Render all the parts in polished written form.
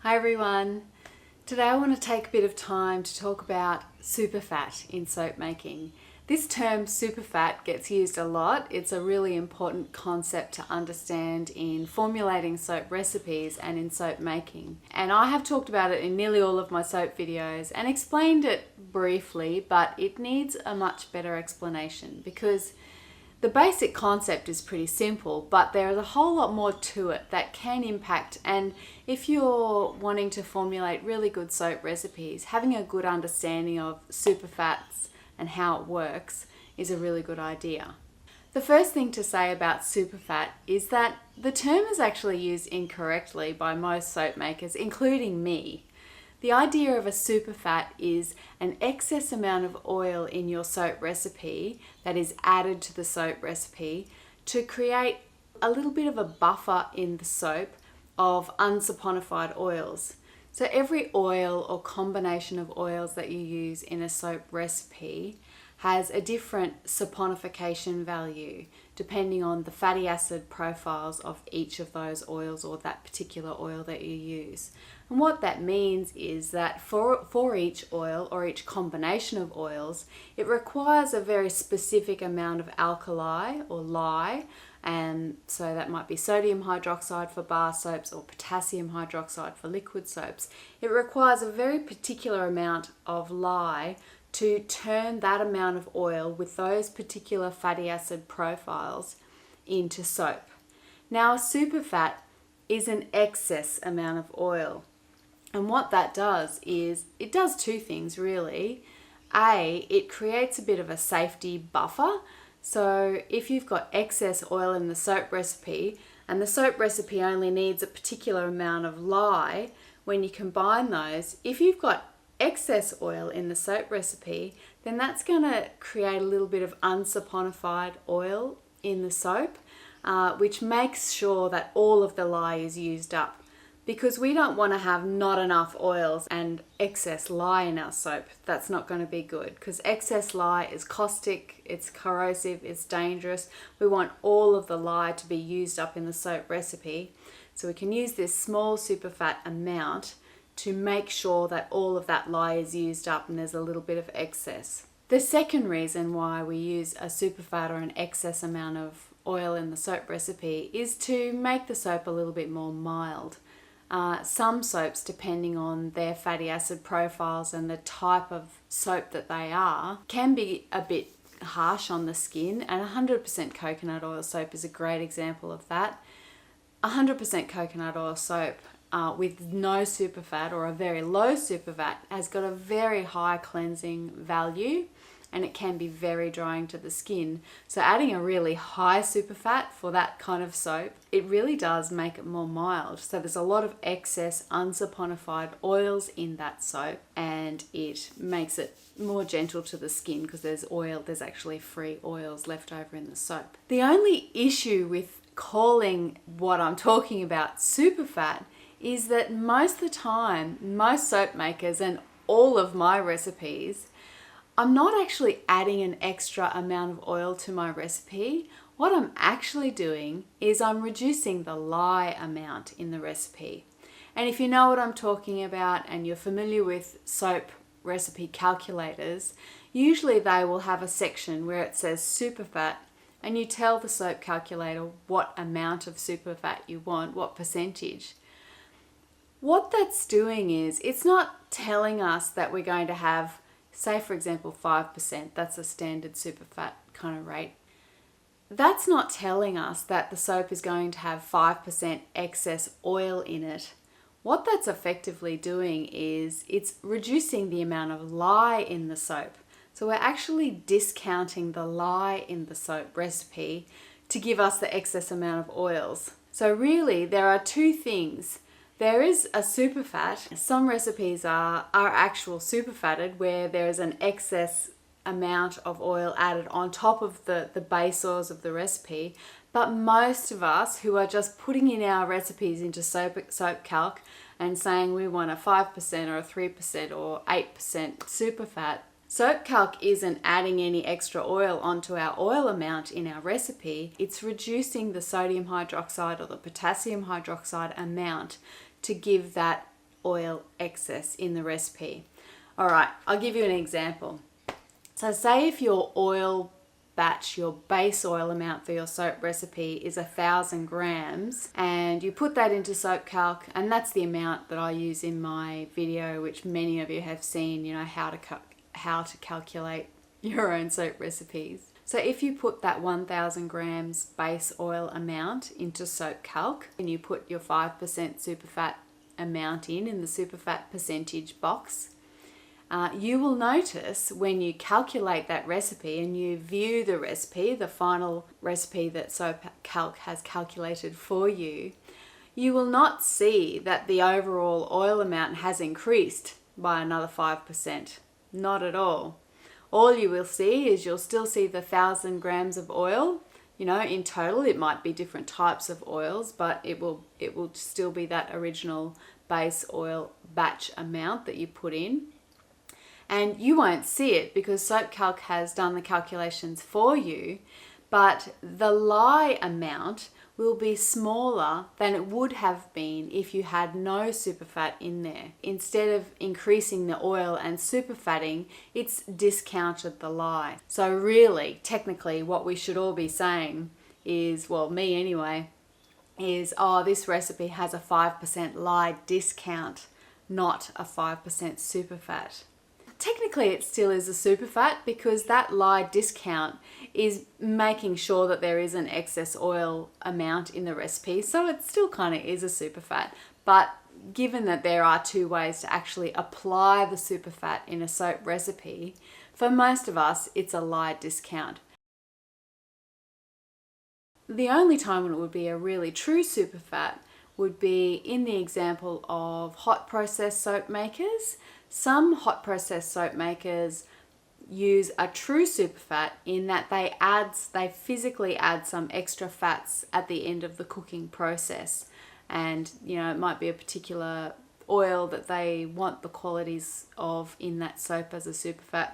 Hi everyone. Today I want to take a bit of time to talk about superfat in soap making. This term superfat gets used a lot. It's a really important concept to understand in formulating soap recipes and in soap making. And I have talked about it in nearly all of my soap videos and explained it briefly, but it needs a much better explanation because the basic concept is pretty simple, but there is a whole lot more to it that can impact. And if you're wanting to formulate really good soap recipes, having a good understanding of superfats and how it works is a really good idea. The first thing to say about superfat is that the term is actually used incorrectly by most soap makers, including me. The idea of a superfat is an excess amount of oil in your soap recipe that is added to the soap recipe to create a little bit of a buffer in the soap of unsaponified oils. So every oil or combination of oils that you use in a soap recipe has a different saponification value depending on the fatty acid profiles of each of those oils or that particular oil that you use. And what that means is that for each oil or each combination of oils, it requires a very specific amount of alkali or lye, and so that might be sodium hydroxide for bar soaps or potassium hydroxide for liquid soaps. It requires a very particular amount of lye to turn that amount of oil with those particular fatty acid profiles into soap. Now, a superfat is an excess amount of oil. And what that does is, it does two things really. A, it creates a bit of a safety buffer. So if you've got excess oil in the soap recipe, and the soap recipe only needs a particular amount of lye, when you combine those, if you've got excess oil in the soap recipe, then that's going to create a little bit of unsaponified oil in the soap, which makes sure that all of the lye is used up. Because we don't want to have not enough oils and excess lye in our soap. That's not going to be good because excess lye is caustic, it's corrosive, it's dangerous. We want all of the lye to be used up in the soap recipe. So we can use this small superfat amount to make sure that all of that lye is used up and there's a little bit of excess. The second reason why we use a superfat or an excess amount of oil in the soap recipe is to make the soap a little bit more mild. Some soaps, depending on their fatty acid profiles and the type of soap that they are, can be a bit harsh on the skin, and 100% coconut oil soap is a great example of that. 100% coconut oil soap with no superfat or a very low superfat has got a very high cleansing value, and it can be very drying to the skin. So adding a really high superfat for that kind of soap, it really does make it more mild. So there's a lot of excess unsaponified oils in that soap, and it makes it more gentle to the skin because there's actually free oils left over in the soap. The only issue with calling what I'm talking about superfat is that most of the time, most soap makers and all of my recipes, I'm not actually adding an extra amount of oil to my recipe. What I'm actually doing is I'm reducing the lye amount in the recipe. And if you know what I'm talking about and you're familiar with soap recipe calculators, usually they will have a section where it says superfat, and you tell the soap calculator what amount of superfat you want, what percentage. What that's doing is, it's not telling us that we're going to have, say for example 5%, that's a standard superfat kind of rate. That's not telling us that the soap is going to have 5% excess oil in it. What that's effectively doing is it's reducing the amount of lye in the soap. So we're actually discounting the lye in the soap recipe to give us the excess amount of oils. So really there are two things. There is a superfat. Some recipes are actual superfatted where there is an excess amount of oil added on top of the base oils of the recipe. But most of us who are just putting in our recipes into Soap Calc and saying we want a 5% or a 3% or 8% superfat, Soap Calc isn't adding any extra oil onto our oil amount in our recipe. It's reducing the sodium hydroxide or the potassium hydroxide amount to give that oil excess in the recipe. All right, I'll give you an example. So say if your oil batch, your base oil amount for your soap recipe is 1,000 grams, and you put that into Soap Calc, and that's the amount that I use in my video, which many of you have seen, you know, how to calculate your own soap recipes. So if you put that 1,000 grams base oil amount into Soap Calc, and you put your 5% superfat amount in the superfat percentage box, you will notice when you calculate that recipe and you view the recipe, the final recipe that Soap Calc has calculated for you, you will not see that the overall oil amount has increased by another 5%. Not at all. All you will see is you'll still see the 1,000 grams of oil. You know, in total it might be different types of oils, but it will still be that original base oil batch amount that you put in. And you won't see it because Soap Calc has done the calculations for you, but the lye amount will be smaller than it would have been if you had no superfat in there. Instead of increasing the oil and superfatting, it's discounted the lye. So really, technically, what we should all be saying is, well, me anyway, is, oh, this recipe has a 5% lye discount, not a 5% superfat. Technically it still is a superfat because that lye discount is making sure that there is an excess oil amount in the recipe, so it still kind of is a superfat. But given that there are two ways to actually apply the superfat in a soap recipe, for most of us it's a lye discount. The only time when it would be a really true superfat would be in the example of hot process soap makers. Some hot process soap makers use a true superfat in that they physically add some extra fats at the end of the cooking process. And, you know, it might be a particular oil that they want the qualities of in that soap as a superfat.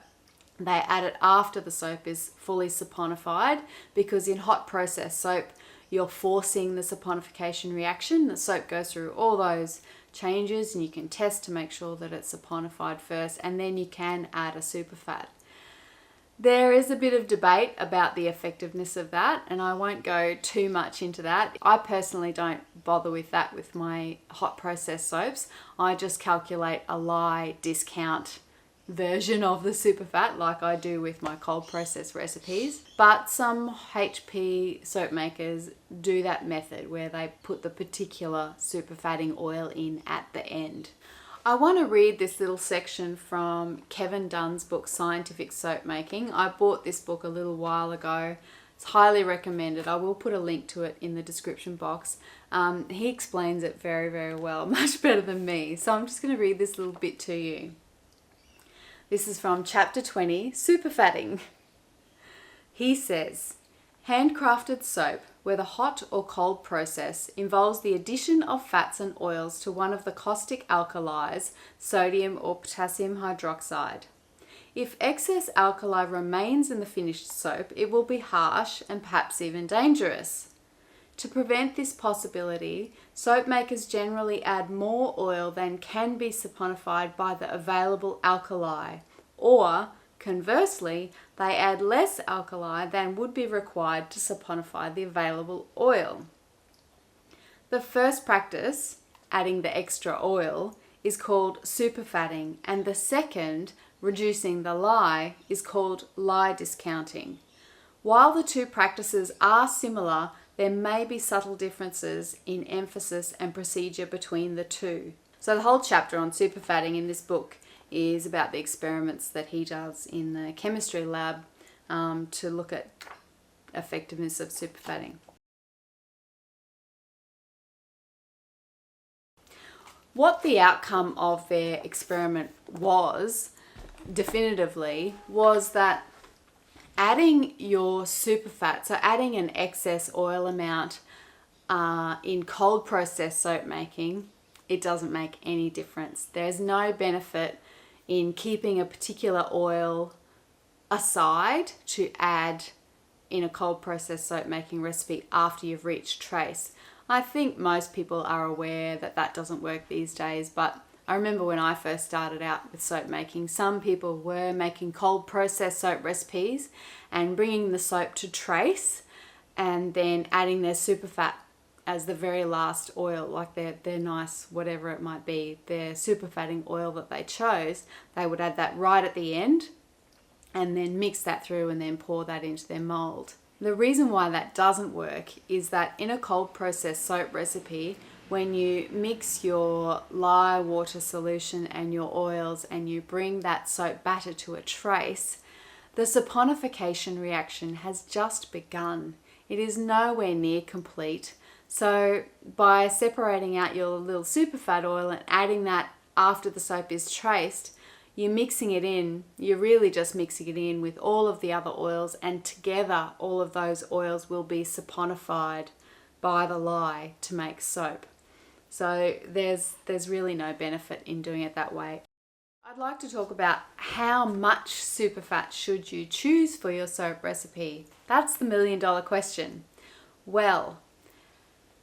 They add it after the soap is fully saponified, because in hot process soap, you're forcing the saponification reaction. The soap goes through all those changes and you can test to make sure that it's saponified first, and then you can add a superfat. There is a bit of debate about the effectiveness of that, and I won't go too much into that. I personally don't bother with that with my hot process soaps. I just calculate a lye discount version of the superfat like I do with my cold process recipes. But some HP soap makers do that method where they put the particular superfatting oil in at the end. I want to read this little section from Kevin Dunn's book Scientific Soap Making. I bought this book a little while ago. It's highly recommended. I will put a link to it in the description box. He explains it very, very well, much better than me. So I'm just going to read this little bit to you. This is from chapter 20, Superfatting. He says, handcrafted soap, whether hot or cold process, involves the addition of fats and oils to one of the caustic alkalis, sodium or potassium hydroxide. If excess alkali remains in the finished soap, it will be harsh and perhaps even dangerous. To prevent this possibility, soap makers generally add more oil than can be saponified by the available alkali, or conversely, they add less alkali than would be required to saponify the available oil. The first practice, adding the extra oil, is called superfatting, and the second, reducing the lye, is called lye discounting. While the two practices are similar, there may be subtle differences in emphasis and procedure between the two. So the whole chapter on superfatting in this book is about the experiments that he does in the chemistry lab to look at effectiveness of superfatting. What the outcome of their experiment was, definitively, was that adding your superfat, so adding an excess oil amount in cold process soap making, it doesn't make any difference. There's no benefit in keeping a particular oil aside to add in a cold process soap making recipe after you've reached trace. I think most people are aware that that doesn't work these days, but I remember when I first started out with soap making, some people were making cold process soap recipes and bringing the soap to trace and then adding their superfat as the very last oil, like their nice, whatever it might be, their superfatting oil that they chose. They would add that right at the end and then mix that through and then pour that into their mold. The reason why that doesn't work is that in a cold process soap recipe, when you mix your lye water solution and your oils and you bring that soap batter to a trace, the saponification reaction has just begun. It is nowhere near complete. So by separating out your little superfat oil and adding that after the soap is traced, you're mixing it in, you're really just mixing it in with all of the other oils, and together all of those oils will be saponified by the lye to make soap. So there's really no benefit in doing it that way. I'd like to talk about how much superfat should you choose for your soap recipe. That's the million-dollar question. Well,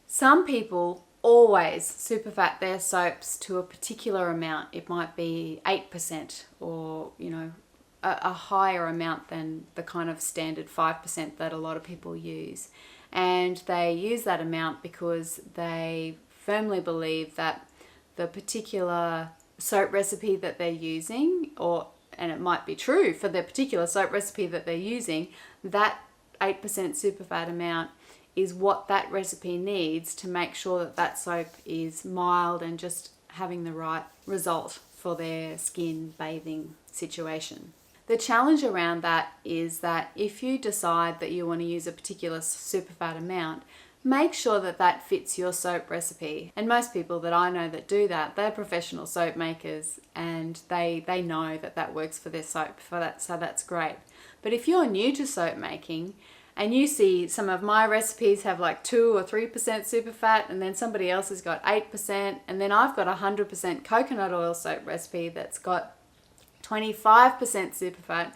some people always superfat their soaps to a particular amount. It might be 8% or, a higher amount than the kind of standard 5% that a lot of people use. And they use that amount because they firmly believe that the particular soap recipe that they're using, and it might be true for the particular soap recipe that they're using, that 8% superfat amount is what that recipe needs to make sure that that soap is mild and just having the right result for their skin bathing situation. The challenge around that is that if you decide that you want to use a particular superfat amount, make sure that that fits your soap recipe. And most people that I know that do that, they're professional soap makers and they know that that works for their soap, so that's great. But if you're new to soap making and you see some of my recipes have like 2 or 3% superfat, and then somebody else has got 8%, and then I've got a 100% coconut oil soap recipe that's got 25% superfat,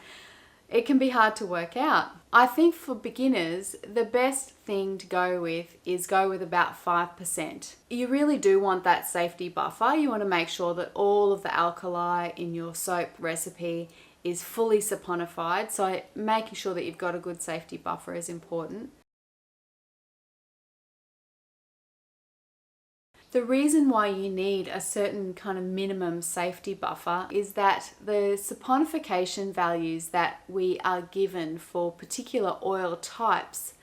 it can be hard to work out. I think for beginners, the best thing to go with is go with about 5%. You really do want that safety buffer. You want to make sure that all of the alkali in your soap recipe is fully saponified, so making sure that you've got a good safety buffer is important. The reason why you need a certain kind of minimum safety buffer is that the saponification values that we are given for particular oil types,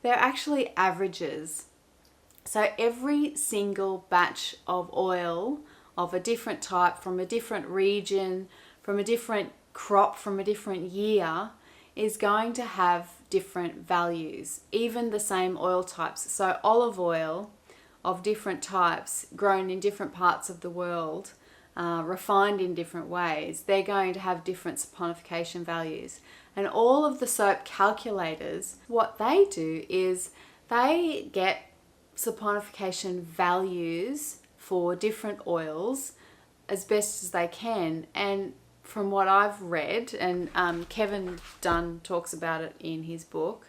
they're actually averages. So every single batch of oil of a different type from a different region, from a different crop, from a different year, is going to have different values, even the same oil types. So olive oil of different types, grown in different parts of the world, refined in different ways, they're going to have different saponification values. And all of the soap calculators, what they do is they get saponification values for different oils as best as they can. And from what I've read, and Kevin Dunn talks about it in his book,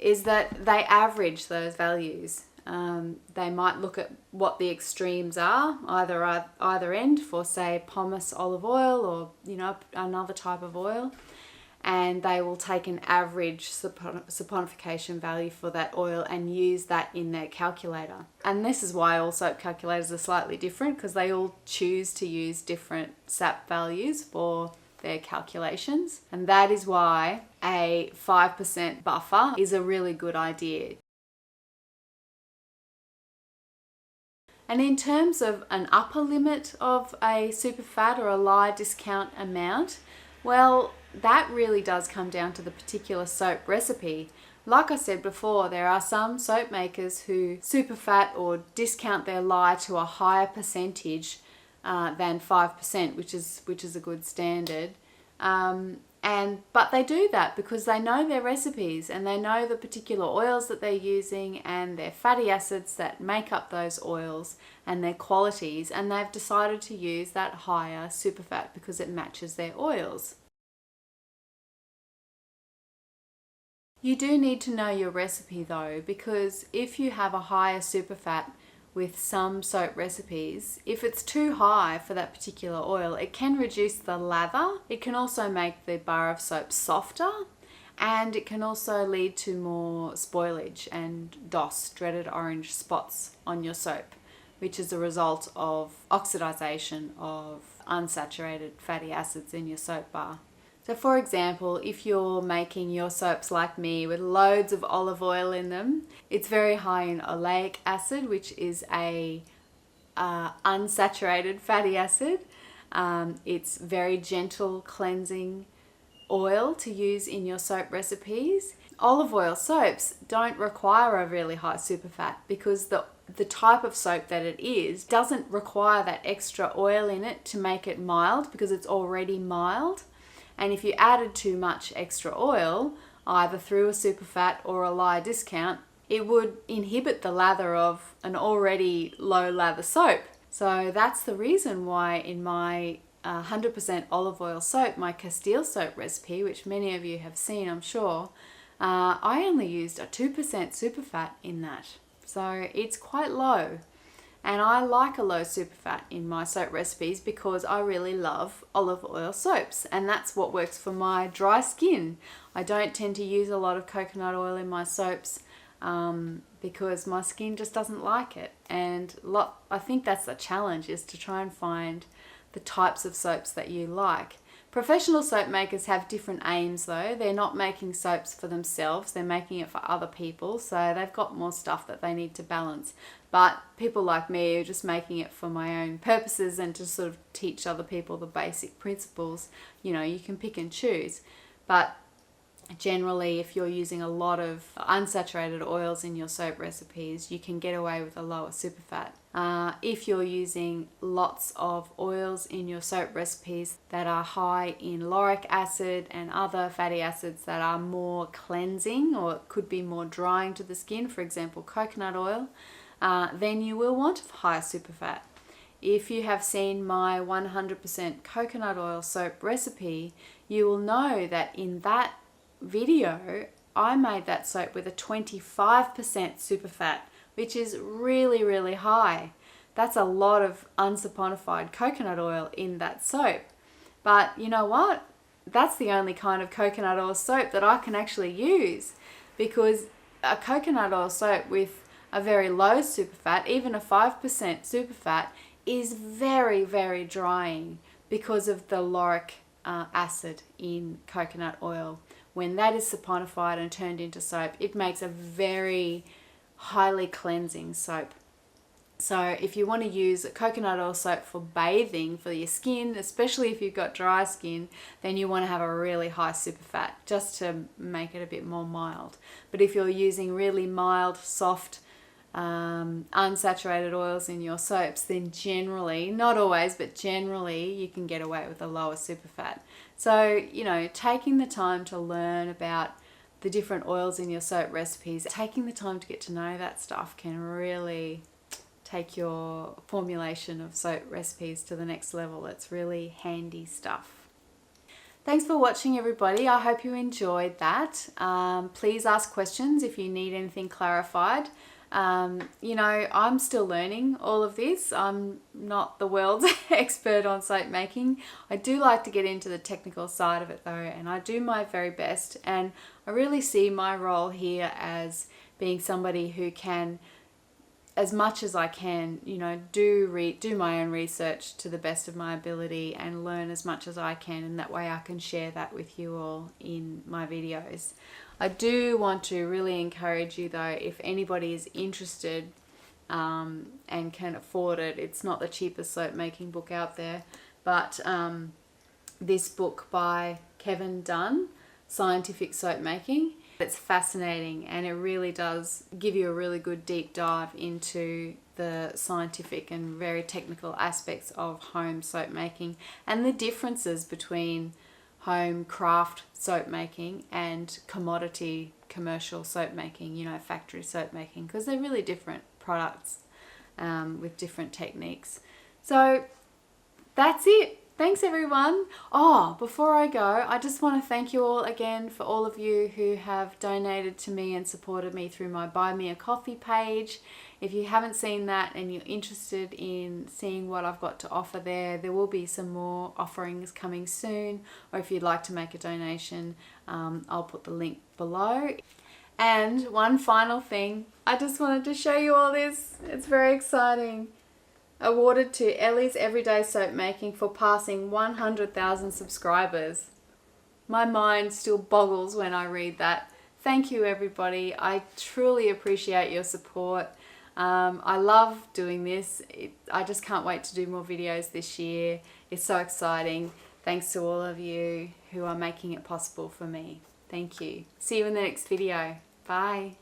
is that they average those values. They might look at what the extremes are, either end for, say, pomace olive oil or another type of oil, and they will take an average saponification value for that oil and use that in their calculator. And this is why all soap calculators are slightly different, because they all choose to use different sap values for their calculations, and that is why a 5% buffer is a really good idea. And in terms of an upper limit of a superfat or a lye discount amount, well, that really does come down to the particular soap recipe. Like I said before, there are some soap makers who superfat or discount their lye to a higher percentage than 5%, which is a good standard. But they do that because they know their recipes and they know the particular oils that they're using and their fatty acids that make up those oils and their qualities, and they've decided to use that higher superfat because it matches their oils. You do need to know your recipe though, because if you have a higher superfat with some soap recipes, if it's too high for that particular oil, it can reduce the lather. It can also make the bar of soap softer, and it can also lead to more spoilage and DOS, dreaded orange spots on your soap, which is a result of oxidization of unsaturated fatty acids in your soap bar. So for example, if you're making your soaps like me with loads of olive oil in them, it's very high in oleic acid, which is a unsaturated fatty acid. It's very gentle cleansing oil to use in your soap recipes. Olive oil soaps don't require a really high superfat because the type of soap that it is doesn't require that extra oil in it to make it mild, because it's already mild. And if you added too much extra oil, either through a superfat or a lye discount, it would inhibit the lather of an already low lather soap. So that's the reason why in my 100% olive oil soap, my Castile soap recipe, which many of you have seen, I'm sure, I only used a 2% superfat in that. So it's quite low. And I like a low superfat in my soap recipes because I really love olive oil soaps, and that's what works for my dry skin. I don't tend to use a lot of coconut oil in my soaps because my skin just doesn't like it. And I think that's the challenge, is to try and find the types of soaps that you like. Professional soap makers have different aims though. They're not making soaps for themselves, they're making it for other people, so they've got more stuff that they need to balance. But people like me are just making it for my own purposes and to sort of teach other people the basic principles. You know, you can pick and choose. But generally, if you're using a lot of unsaturated oils in your soap recipes, you can get away with a lower superfat. If you're using lots of oils in your soap recipes that are high in lauric acid and other fatty acids that are more cleansing or could be more drying to the skin, for example coconut oil, then you will want a higher superfat. If you have seen my 100% coconut oil soap recipe, you will know that in that video I made that soap with a 25% superfat, which is really, really high. That's a lot of unsaponified coconut oil in that soap. But you know what? That's the only kind of coconut oil soap that I can actually use, because a coconut oil soap with a very low superfat, even a 5% superfat, is very, very drying because of the lauric acid in coconut oil. When that is saponified and turned into soap, it makes a very highly cleansing soap. So if you want to use a coconut oil soap for bathing for your skin, especially if you've got dry skin, then you want to have a really high superfat just to make it a bit more mild. But if you're using really mild, soft, unsaturated oils in your soaps, then generally, not always, but generally you can get away with a lower superfat. So, you know, taking the time to learn about the different oils in your soap recipes, taking the time to get to know that stuff can really take your formulation of soap recipes to the next level. It's really handy stuff. Thanks for watching, everybody. I hope you enjoyed that. Please ask questions if you need anything clarified. You know, I'm still learning all of this. I'm not the world's expert on soap making. I do like to get into the technical side of it though, and I do my very best, and I really see my role here as being somebody who can, as much as I can, you know, do my own research to the best of my ability and learn as much as I can, and that way I can share that with you all in my videos. I do want to really encourage you though, if anybody is interested and can afford it, it's not the cheapest soap making book out there, but this book by Kevin Dunn, Scientific Soap Making. It's fascinating, and it really does give you a really good deep dive into the scientific and very technical aspects of home soap making and the differences between home craft soap making and commodity commercial soap making, you know, factory soap making, because they're really different products with different techniques. So that's it. Thanks everyone. Oh, before I go, I just want to thank you all again for all of you who have donated to me and supported me through my Buy Me a Coffee page. If you haven't seen that and you're interested in seeing what I've got to offer there will be some more offerings coming soon, or if you'd like to make a donation, I'll put the link below. And one final thing, I just wanted to show you all this. It's very exciting. Awarded to Ellie's Everyday Soap Making for passing 100,000 subscribers. My mind still boggles when I read that. Thank you, everybody. I truly appreciate your support. I love doing this. I just can't wait to do more videos this year. It's so exciting. Thanks to all of you who are making it possible for me. Thank you. See you in the next video. Bye.